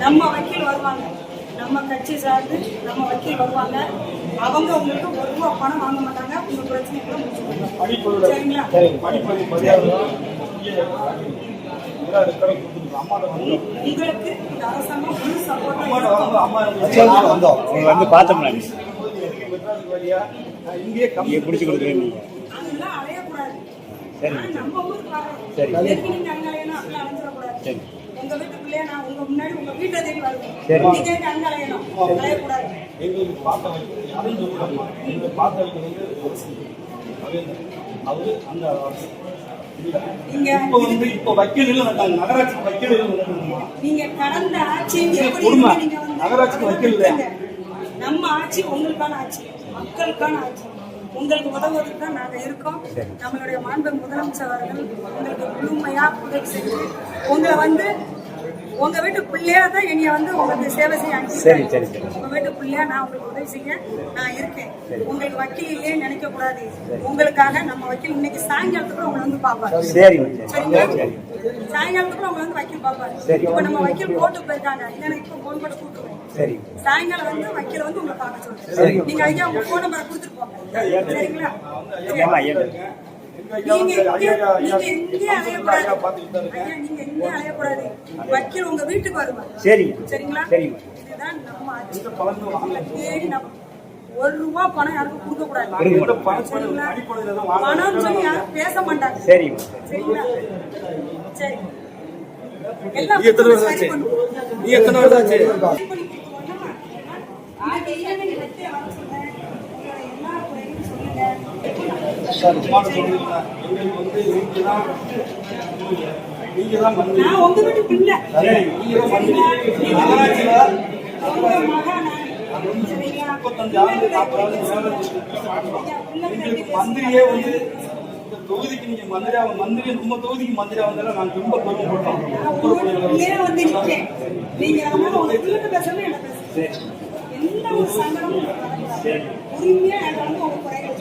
நம்ம வக்கீல் வருவாங்க, நம்ம கட்சி சார்ந்து நம்ம வக்கீல் வருவாங்க. அவங்க உங்களுக்கு ₹1 பணம் வாங்க மாட்டாங்க. உங்க பிரச்சனை கூட முடிச்சுக்கோங்க. சரிங்களா? உங்களுக்கு இந்த அரசாங்கம் முழு சப்போர்ட் வந்து பார்த்தோம்னா இங்கே கம்மியை பிடிச்சி கொடுக்குறேன். அதெல்லாம் அலையக்கூடாது. சரி நம்ம ஊருக்கு சரி நீங்க அங்க அலையணும், அப்படிலாம் அலைஞ்சிடக்கூடாது. சரி உங்க வீட்டுக்குள்ளே நான் உங்க முன்னாடி உங்க வீட்டை தேடி வருவேன். சரி நீங்க அங்க அலையணும், அலையக்கூடாது. எங்களுக்கு பார்த்த எங்களுக்கு பார்த்த அவரு அந்த இப்போ வக்கீல் நகராட்சி வக்கீல் நீங்க கடந்த ஆட்சி நகராட்சிக்கு வக்கீல் இல்லையா? நம்ம ஆட்சி உங்களுக்கான ஆட்சி, மக்களுக்கான ஆட்சி. உங்களுக்கு உதவுவதற்கு தான் நாங்கள் இருக்கோம். நம்மளுடைய மாண்பு முதலமைச்சர் அவர்கள் உங்களுக்கு முழுமையா உதவி செஞ்சு உங்களை வந்து உங்க வீட்டு பிள்ளையா தான் என்னைய வந்து உங்களுக்கு சேவை செய்ய அனுப்பிச்சு. உங்க வீட்டு பிள்ளையா நான் உங்களுக்கு உதவி செய்ய நான் இருக்கேன். உங்களுக்கு வக்கீல் இல்லையே நினைக்க கூடாது. உங்களுக்காக நம்ம வக்கீல் இன்னைக்கு சாயங்காலத்துக்கு உங்களை வந்து பாப்பாரு. சரிங்களா? சாயங்காலத்துக்கு உங்களை வந்து வக்கீல் பாப்பாரு. இப்ப நம்ம வக்கீல் கோர்ட்டுக்கு போயிருக்காங்க. எனக்கு இப்ப போன் பண்ண கூப்பிடுவேன். சாயங்காலம் வந்து வக்கீல வந்து உங்களை பார்க்க சொல்றேன். நீங்க ஐயா உங்க போன் நம்பரை கொடுத்துட்டு போங்க. சரிங்களா? நீங்க எங்கே அலையக்கூடாது. வக்கீல் உங்க வீட்டுக்கு வருவாங்க. சரிங்களா? இதுதான் நம்ம ஆட்சி. தேடி நம்ம ₹1 பணம் யாருக்கும் கொடுக்க கூடாது. பணம் சொல்லி யாரும் பேச மாட்டாங்க. சரிங்களா? சரி எல்லாம் சரி பண்ணுவோம். நீ எத்தனை வருஷம் ஆச்சு? நான் உங்க வீட்டு பிள்ளை. மந்திரியே வந்து தொகுதிக்கு நீங்க மந்திரி நம்ம தொகுதிக்கு மந்திரியா வந்தாலும் நான் ரொம்ப பெருமைப்படுறோம். எந்த ஒரு சங்கடமும் உரிமையா வந்து உங்க குறைகள்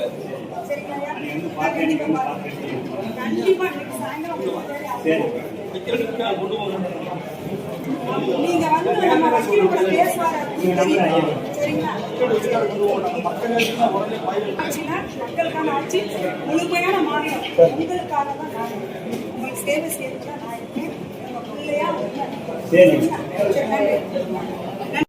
கண்டிப்பா சாயங்காலம் நீங்க வந்து நம்ம வக்கீல் கூட பேசுவாரு. சரிங்களா? மக்களுக்கான ஆட்சி முழுமையான மாநிலம் உங்களுக்காக தான் நான் உங்களுக்கு சேவை செய்யறதுதான் நான் இருக்கேன். உங்க பிள்ளையா